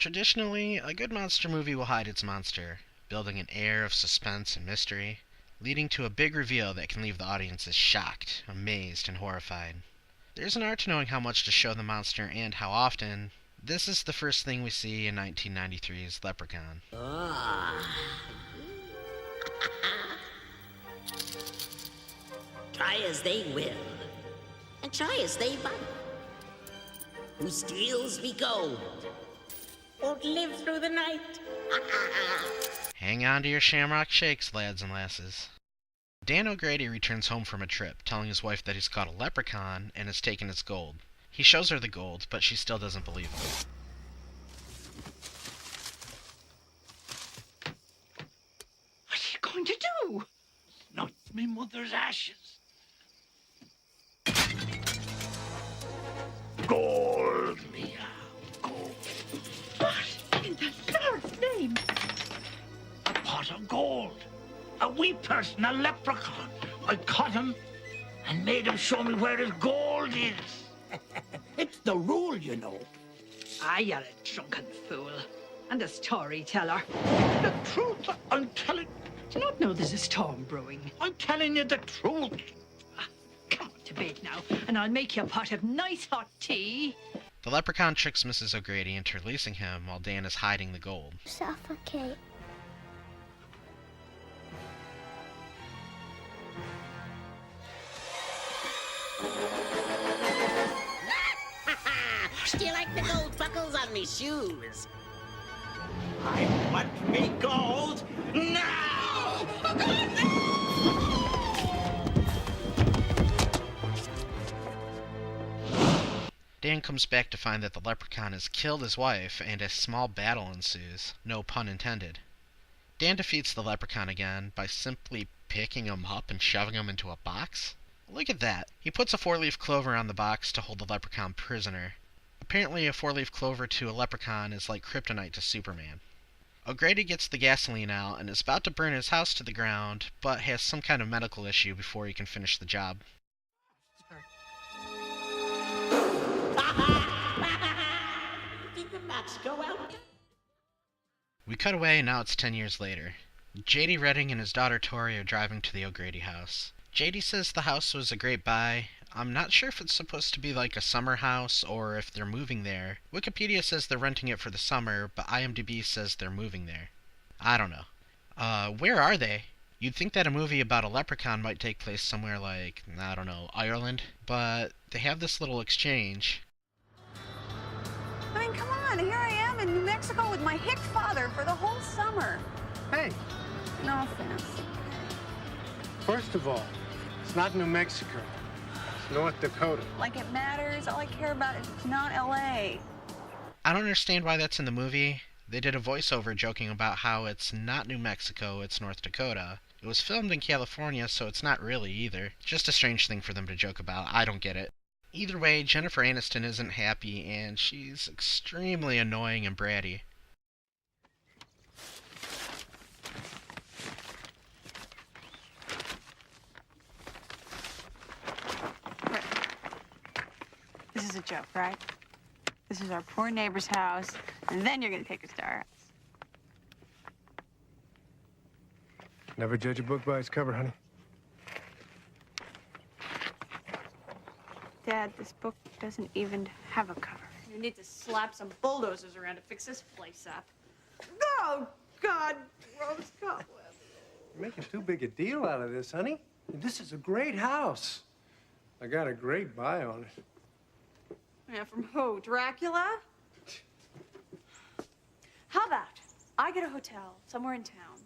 Traditionally, a good monster movie will hide its monster, building an air of suspense and mystery, leading to a big reveal that can leave the audiences shocked, amazed, and horrified. There's an art to knowing how much to show the monster and how often. This is the first thing we see in 1993's Leprechaun. Try as they will, and try as they might. Who steals me gold won't live through the night. Hang on to your shamrock shakes, lads and lasses. Dan O'Grady returns home from a trip, telling his wife that he's caught a leprechaun and has taken his gold. He shows her the gold, but she still doesn't believe him. What are you going to do? Not me mother's ashes. Gold, Mia. Gold. What in the Lord's name? A pot of gold. A wee person, a leprechaun. I caught him and made him show me where his gold is. It's the rule, you know. Ah, you're a drunken fool. And a storyteller. The truth, I'm telling. Do you not know there's a storm brewing? I'm telling you the truth. Come on to bed now, and I'll make you a pot of nice hot tea. The leprechaun tricks Mrs. O'Grady into releasing him while Dan is hiding the gold. Suffocate. Do you like the gold buckles on me shoes? I want me gold now! Dan comes back to find that the leprechaun has killed his wife, and a small battle ensues. No pun intended. Dan defeats the leprechaun again by simply picking him up and shoving him into a box. Look at that. He puts a 4-leaf clover on the box to hold the leprechaun prisoner. Apparently a 4-leaf clover to a leprechaun is like kryptonite to Superman. O'Grady gets the gasoline out and is about to burn his house to the ground, but has some kind of medical issue before he can finish the job. Did the match go out? We cut away and now it's 10 years later. J.D. Redding and his daughter Tori are driving to the O'Grady house. J.D. says the house was a great buy. I'm not sure if it's supposed to be like a summer house or if they're moving there. Wikipedia says they're renting it for the summer, but IMDb says they're moving there. I don't know. Where are they? You'd think that a movie about a leprechaun might take place somewhere like, I don't know, Ireland, but they have this little exchange. I mean, come on, here I am in New Mexico with my hick father for the whole summer. Hey, No offense. first of all, it's not New Mexico. It's North Dakota. Like it matters, all I care about is it's not LA. I don't understand why that's in the movie. They did a voiceover joking about how it's not New Mexico, it's North Dakota. It was filmed in California, so it's not really either. Just a strange thing for them to joke about. I don't get it. Either way, Jennifer Aniston isn't happy, and she's extremely annoying and bratty. This is a joke, right? This is our poor neighbor's house, and then you're gonna take us to our house. Never judge a book by its cover, honey. Dad, this book doesn't even have a cover. You need to slap some bulldozers around to fix this place up. Oh, God, gross cobweb. You're making too big a deal out of this, honey. This is a great house. I got a great buy on it. Yeah, from who? Dracula? How about I get a hotel somewhere in town,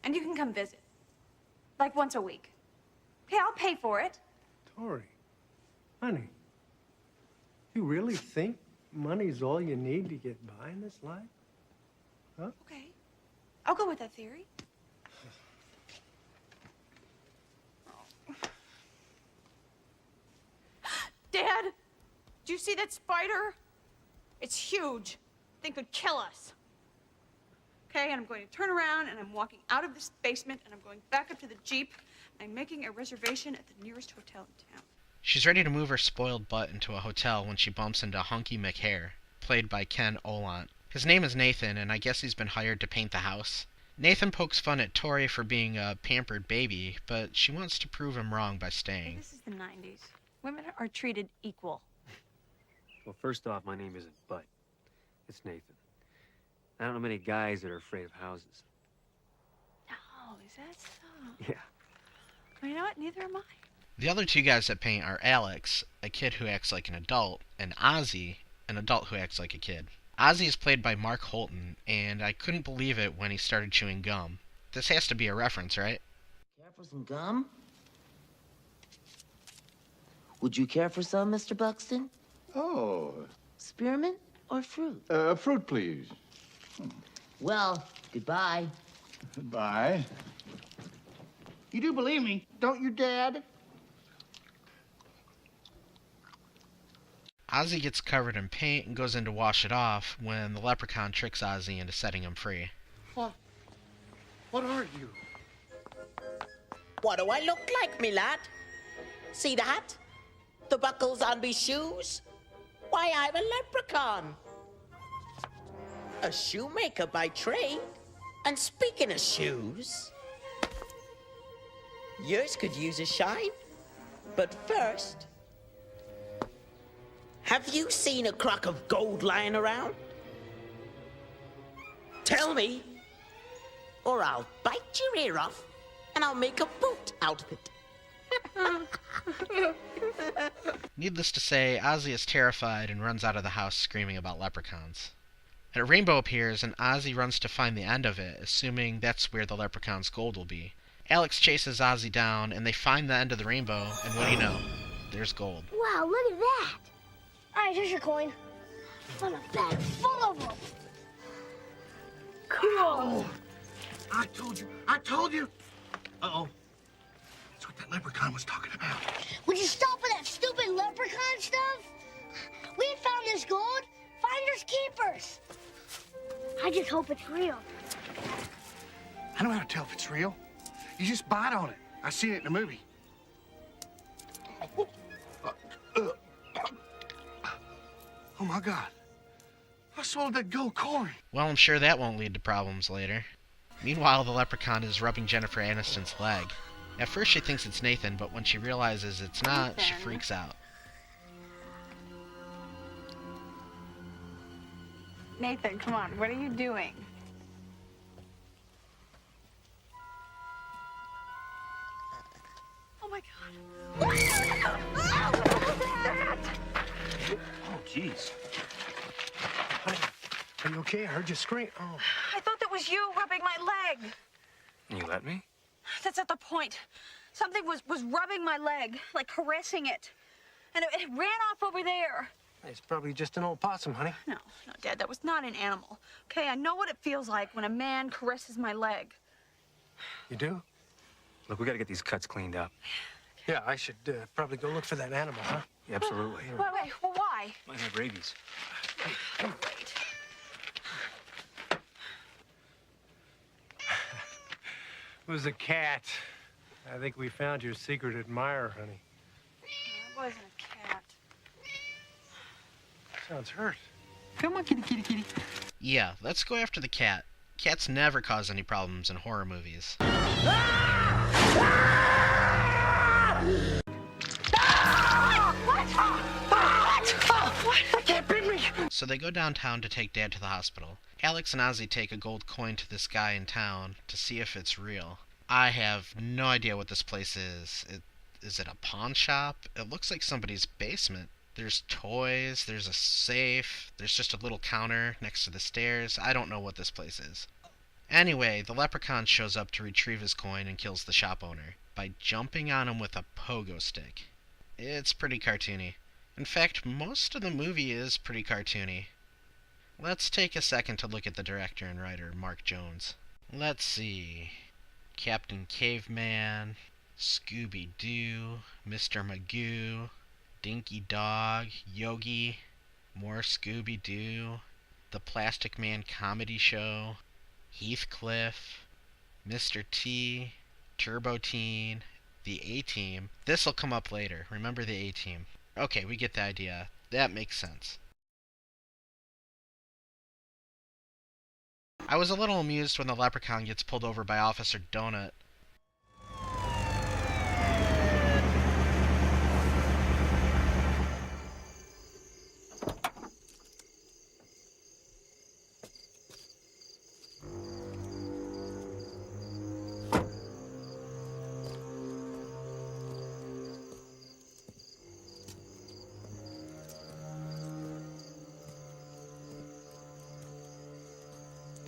and you can come visit. Like once a week. Okay, I'll pay for it. Tori, honey, you really think money's all you need to get by in this life? Huh? Okay, I'll go with that theory. Dad, do you see that spider? It's huge. Thing could kill us. Okay, and I'm going to turn around and I'm walking out of this basement and I'm going back up to the Jeep. And I'm making a reservation at the nearest hotel in town. She's ready to move her spoiled butt into a hotel when she bumps into Hunky McHare, played by Ken Olant. His name is Nathan, and I guess he's been hired to paint the house. Nathan pokes fun at Tori for being a pampered baby, but she wants to prove him wrong by staying. This is the 90s. Women are treated equal. Well, first off, my name isn't Bud. It's Nathan. I don't know many guys that are afraid of houses. Oh, is that so? Yeah. Well, you know what? Neither am I. The other two guys that paint are Alex, a kid who acts like an adult, and Ozzy, an adult who acts like a kid. Ozzy is played by Mark Holton, and I couldn't believe it when he started chewing gum. This has to be a reference, right? Care for some gum? Would you care for some, Mr. Buxton? Oh, Spearmint or fruit? fruit, please. Well, goodbye. Goodbye. You do believe me, don't you, Dad? Ozzy gets covered in paint and goes in to wash it off when the leprechaun tricks Ozzy into setting him free. What are you? What do I look like, me lad? See that? The buckles on me shoes? Why, I'm a leprechaun. A shoemaker by trade. And speaking of shoes, yours could use a shine. But first, have you seen a crock of gold lying around? Tell me, or I'll bite your ear off and I'll make a boot out of it. Needless to say, Ozzy is terrified and runs out of the house screaming about leprechauns. And a rainbow appears, and Ozzy runs to find the end of it, assuming that's where the leprechaun's gold will be. Alex chases Ozzy down, and they find the end of the rainbow, and what do you know? There's gold. Wow, look at that. All right, here's your coin. On a bag full of them. Cool. I told you. Uh-oh. That's what that leprechaun was talking about. Would you stop with that stupid leprechaun stuff? We found this gold. Finders keepers. I just hope it's real. I know how to tell if it's real. You just bite on it. I seen it in the movie. Oh my God. I swallowed that gold coin. Well, I'm sure that won't lead to problems later. Meanwhile, the leprechaun is rubbing Jennifer Aniston's leg. At first she thinks it's Nathan, but when she realizes it's not, she freaks out. Nathan, come on. What are you doing? Oh, my God. Oh, jeez. Are you okay? I heard you scream. Oh. I thought that was you rubbing my leg. And you let me? That's not the point. Something was rubbing my leg, like caressing it. And it ran off over there. It's probably just an old possum, honey. No, Dad, that was not an animal. Okay, I know what it feels like when a man caresses my leg. You do? Look, we gotta get these cuts cleaned up. Yeah, I should probably go look for that animal, huh? Yeah, absolutely. Wait, well, why? Might have rabies. Great. It was a cat. I think we found your secret admirer, honey. It wasn't a cat. Sounds hurt. Come on, kitty, kitty, kitty. Yeah, let's go after the cat. Cats never cause any problems in horror movies. So they go downtown to take Dad to the hospital. Alex and Ozzy take a gold coin to this guy in town to see if it's real. I have no idea what this place is. Is it a pawn shop? It looks like somebody's basement. There's toys, there's a safe, there's just a little counter next to the stairs. I don't know what this place is. Anyway, the leprechaun shows up to retrieve his coin and kills the shop owner by jumping on him with a pogo stick. It's pretty cartoony. In fact, most of the movie is pretty cartoony. Let's take a second to look at the director and writer, Mark Jones. Let's see. Captain Caveman, Scooby-Doo, Mr. Magoo, Dinky Dog, Yogi, more Scooby-Doo, The Plastic Man Comedy Show, Heathcliff, Mr. T, Turbo Teen, The A-Team. This'll come up later. Remember the A-Team. Okay, we get the idea. That makes sense. I was a little amused when the Leprechaun gets pulled over by Officer Donut.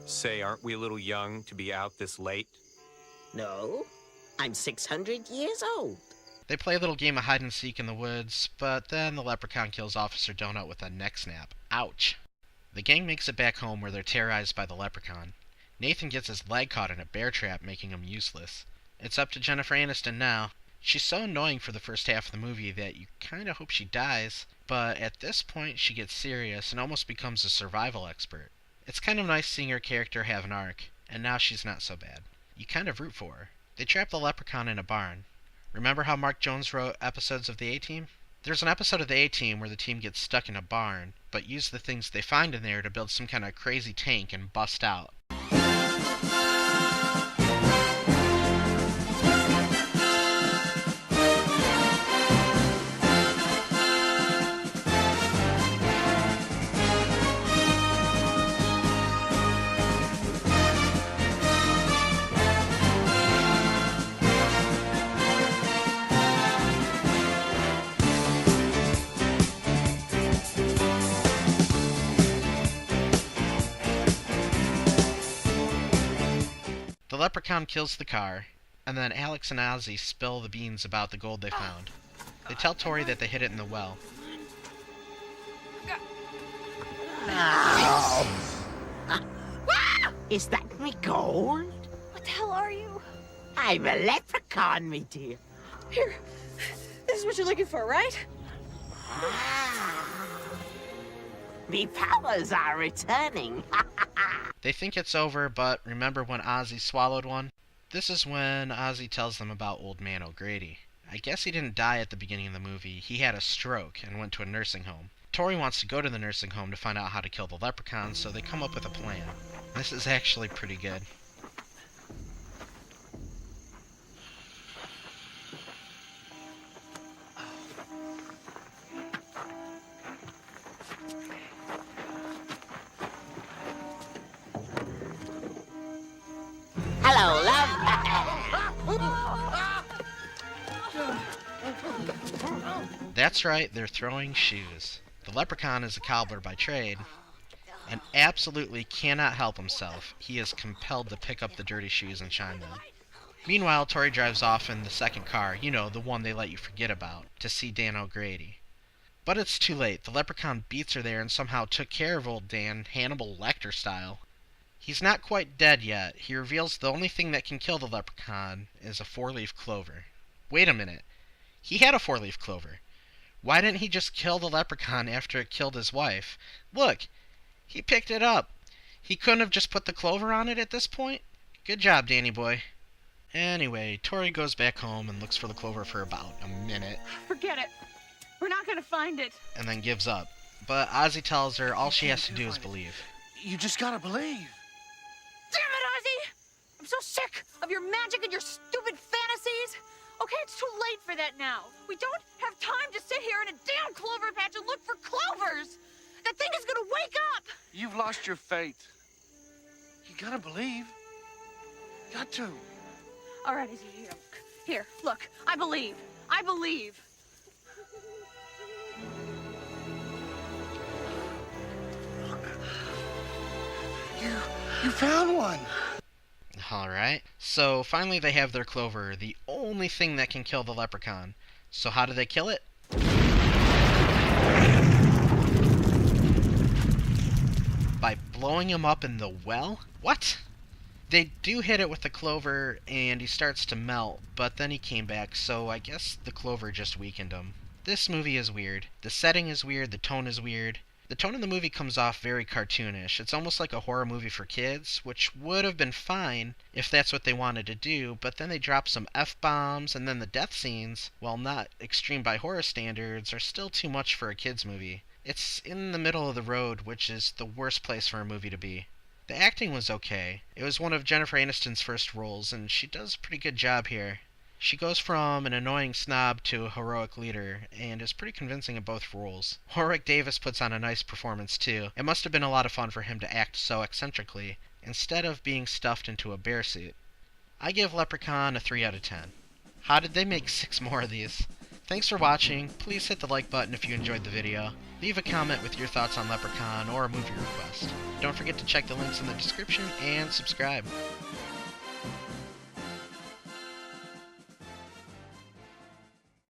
Say, aren't we a little young to be out this late? No, I'm 600 years old. They play a little game of hide and seek in the woods, but then the Leprechaun kills Officer Donut with a neck snap. Ouch. The gang makes it back home where they're terrorized by the Leprechaun. Nathan gets his leg caught in a bear trap, making him useless. It's up to Jennifer Aniston now. She's so annoying for the first half of the movie that you kinda hope she dies, but at this point she gets serious and almost becomes a survival expert. It's kind of nice seeing her character have an arc, and now she's not so bad. You kind of root for her. They trap the Leprechaun in a barn. Remember how Mark Jones wrote episodes of the A-Team? There's an episode of the A-Team where the team gets stuck in a barn, but use the things they find in there to build some kind of crazy tank and bust out. The Leprechaun kills the car, and then Alex and Ozzy spill the beans about the gold they found. They tell Tori that they hid it in the well. Is that me gold? What the hell are you? I'm a leprechaun, me dear. Here. This is what you're looking for, right? Me powers are returning. They think it's over, but remember when Ozzy swallowed one? This is when Ozzy tells them about Old Man O'Grady. I guess he didn't die at the beginning of the movie. He had a stroke and went to a nursing home. Tori wants to go to the nursing home to find out how to kill the Leprechaun, so they come up with a plan. This is actually pretty good. Hello, love. That's right, they're throwing shoes. The Leprechaun is a cobbler by trade, and absolutely cannot help himself. He is compelled to pick up the dirty shoes and shine them. Meanwhile, Tori drives off in the second car, you know, the one they let you forget about, to see Dan O'Grady. But it's too late. The Leprechaun beats her there and somehow took care of old Dan, Hannibal Lecter style. He's not quite dead yet. He reveals the only thing that can kill the Leprechaun is a four-leaf clover. Wait a minute. He had a four-leaf clover. Why didn't he just kill the Leprechaun after it killed his wife? Look, he picked it up. He couldn't have just put the clover on it at this point? Good job, Danny boy. Anyway, Tori goes back home and looks for the clover for about a minute. Forget it. We're not gonna find it. And then gives up. But Ozzy tells her all she has to do is believe. You just gotta believe. Damn it, Ozzy! I'm so sick of your magic and your stupid fantasies. Okay, it's too late for that now. We don't have time to sit here in a damn clover patch and look for clovers. That thing is gonna wake up. You've lost your faith. You gotta believe. Got to. All right, Izzy, here, look. I believe. I believe. You found one. Alright, so finally they have their clover, the only thing that can kill the Leprechaun. So how do they kill it? By blowing him up in the well? What? They do hit it with the clover and he starts to melt, but then he came back, so I guess the clover just weakened him. This movie is weird. The setting is weird, the tone is weird. The tone of the movie comes off very cartoonish. It's almost like a horror movie for kids, which would have been fine if that's what they wanted to do, but then they drop some F-bombs, and then the death scenes, while not extreme by horror standards, are still too much for a kids movie. It's in the middle of the road, which is the worst place for a movie to be. The acting was okay. It was one of Jennifer Aniston's first roles, and she does a pretty good job here. She goes from an annoying snob to a heroic leader, and is pretty convincing in both roles. Warwick Davis puts on a nice performance too. It must have been a lot of fun for him to act so eccentrically, instead of being stuffed into a bear suit. I give Leprechaun a 3 out of 10. How did they make 6 more of these? Thanks for watching. Please hit the like button if you enjoyed the video. Leave a comment with your thoughts on Leprechaun or a movie request. Don't forget to check the links in the description and subscribe.